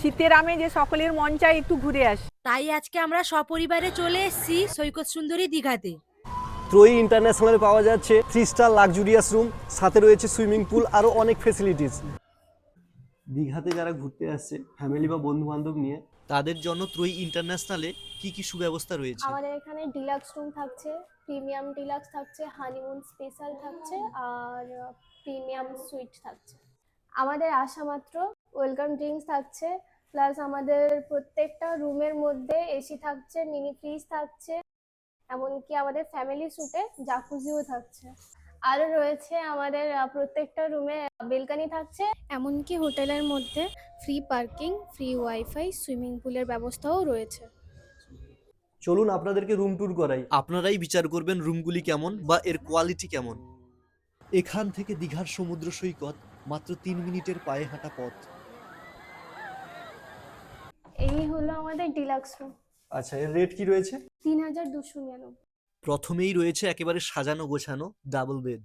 শীতের আমেজে সকলের মন চায় একটু ঘুরে আসি। তাই আজকে আমরা সপরিবারে চলে এসেছি সৈকত সুন্দরী দীঘাতে। ত্রয়ী ইন্টারন্যাশনালে পাওয়া যাচ্ছে 3 স্টার লাক্সুরিয়াস রুম, সাথে রয়েছে সুইমিং পুল, আরও অনেক ফেসিলিটিস। দীঘাতে যারা ঘুরতে আসছে ফ্যামিলি বা বন্ধু বান্ধব নিয়ে, তাদের জন্য ত্রয়ী ইন্টারন্যাশনালে কি কি সুব্যবস্থা রয়েছে? আমাদের এখানে ডিলাক্স রুম থাকছে, প্রিমিয়াম ডিলাক্স থাকছে, হানিমুন স্পেশাল থাকছে, আর প্রিমিয়াম সুইট থাকছে। আমাদের আসা মাত্র ওয়েলকাম ড্রিঙ্কস থাকছে, প্লাস আমাদের প্রত্যেকটা রুমের মধ্যে এসি থাকছে, মিনি ফ্রিজ থাকছে, এমনকি আমাদের ফ্যামিলি স্যুটে জাকুজিও থাকছে। আরও রয়েছে আমাদের প্রত্যেকটা রুমে বেলকানি থাকছে, এমনকি হোটেলের মধ্যে free parking, free wifi, swimming পুলের ব্যবস্থাও রয়েছে। চলুন আপনাদেরকে রুম ট্যুর করাই। আপনারাই বিচার করবেন রুমগুলি কেমন বা এর কোয়ালিটি কেমন। এখান থেকে দীঘার সমুদ্র সৈকত মাত্র 3 মিনিটের পায়ে হাঁটা পথ। এই হলো আমাদের ডিলাক্স রুম, আচ্ছা, এর রেট কি রয়েছে? 3299। প্রথমেই রয়েছে একেবারে সাজানো গোছানো ডাবল বেড,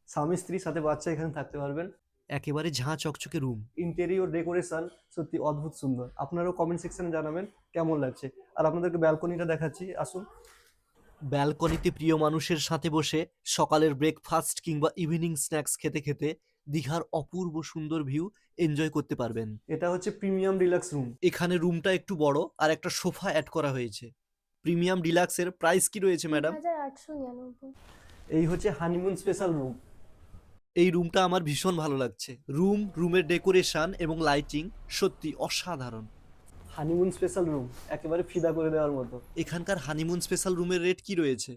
স্বামী স্ত্রী সাথে বাচ্চা এখানে থাকতে পারবেন। একেবারে ঝাঁ চকচকে রুম। ইন্টেরিয়র ডেকোরেশন সত্যি অদ্ভুত সুন্দর। আপনারাও কমেন্ট সেকশনে জানাবেন কেমন লাগছে। আর আপনাদেরকে ব্যালকনিটা দেখাচ্ছি, আসুন। ব্যালকনিতে প্রিয় মানুষের সাথে বসে সকালের ব্রেকফাস্ট কিংবা ইভিনিং স্ন্যাক্স খেতে খেতে দীঘার অপূর্ব সুন্দর ভিউ এনজয় করতে পারবেন। এটা হচ্ছে প্রিমিয়াম ডিলাক্স রুম। এখানে রুমটা একটু বড় আর একটা সোফা অ্যাড করা হয়েছে। প্রিমিয়াম ডিলাক্সের প্রাইস কি রয়েছে ম্যাডাম? 3899। এই হচ্ছে হানিমুন স্পেশাল রুম। এই রুমটা আমার ভীষণ ভালো লাগছে। রুমের ডেকোরেশন এবং লাইটিং সত্যি অসাধারণ। হানিমুন স্পেশাল রুম একেবারে ফিদা করে দেওয়ার মতো। এখানকার হানিমুন স্পেশাল রুমের রেট কি রয়েছে?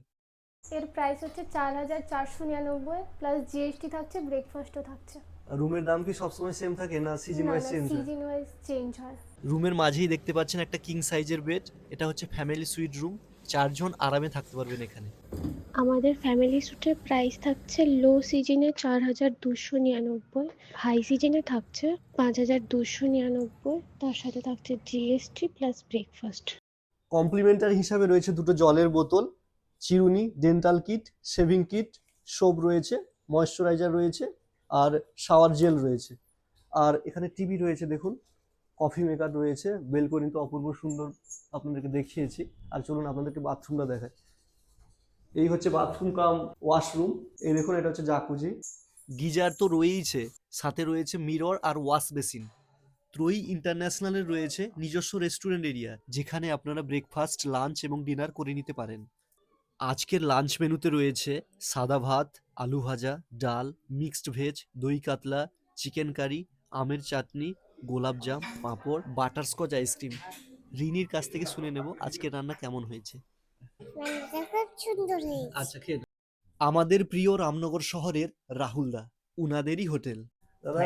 এর প্রাইস হচ্ছে 4499, প্লাস জিএসটি থাকছে, ব্রেকফাস্টও থাকছে। রুমের দাম কি সবসময় সেম থাকে না সিজন ওয়াইজ চেঞ্জ হয়? সিজন ওয়াইজ চেঞ্জ হয়। রুমের মাঝেই দেখতে পাচ্ছেন একটা কিং সাইজের বেড। এটা হচ্ছে ফ্যামিলি সুইট রুম। 4 জন আরামে থাকতে পারবেন এখানে। আমাদের ফ্যামিলি স্যুটের প্রাইস থাকছে লো সিজনে 4299, হাই সিজনে থাকছে 5299, তার সাথে থাকছে জিএসটি প্লাস ব্রেকফাস্ট। কমপ্লিমেন্টারি হিসাবে রয়েছে দুটো জলের বোতল, চিরুনি, dental kit, shaving kit, soap রয়েছে, ময়েশ্চারাইজার রয়েছে, আর শাওয়ার জেল রয়েছে। আর এখানে টিভি রয়েছে, দেখুন, কফি মেকার রয়েছে, বেলকনি তো অপূর্ব সুন্দর আপনাদেরকে দেখিয়েছি। আর চলুন আপনাদেরকে বাথরুমটা দেখায়। এই হচ্ছে বাথরুম কাম ওয়াশরুম। এই দেখুন, এটা হচ্ছে জাকুজি। গিজার তো রয়েইছে, সাথে রয়েছে মিরর আর ওয়াশ বেসিন। ত্রয়ী ইন্টারন্যাশনালের রয়েছে নিজস্ব রেস্টুরেন্ট এরিয়া, যেখানে আপনারা ব্রেকফাস্ট, লাঞ্চ এবং ডিনার করে নিতে পারেন। আজকের লাঞ্চ মেনুতে রয়েছে সাদা ভাত, আলু ভাজা, ডাল, মিক্সড ভেজ, দই কাতলা, চিকেন কারি, আমের চাটনি, গোলাপজাম, পাঁপড়, বাটারস্কচ আইসক্রিম। রিনির কাছ থেকে শুনে নেব আজকের রান্না কেমন হয়েছে। আচ্ছা, খেয়ে নাও। আমাদের প্রিয় রামনগর শহরের রাহুলদা, উনাদেরই হোটেল। দাদা,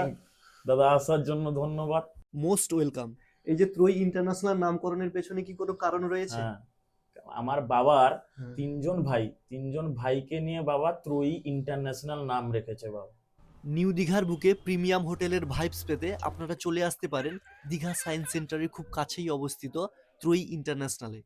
দাদা আসার জন্য ধন্যবাদ। Most welcome. এই যে ত্রয়ী ইন্টারন্যাশনাল নামকরণের পেছনে কি কোনো কারণ রয়েছে? হ্যাঁ, আমার বাবার হ্যাঁ। 3 জন ভাই, 3 জন ভাইকে নিয়ে বাবা ত্রয়ী ইন্টারন্যাশনাল নাম রেখেছে বাবা। নিউ দীঘার বুকে প্রিমিয়াম হোটেলের ভাইবস পেতে আপনারা চলে আসতে পারেন দীঘা সায়েন্স সেন্টারের খুব কাছেই অবস্থিত ত্রয়ী ইন্টারন্যাশনালে।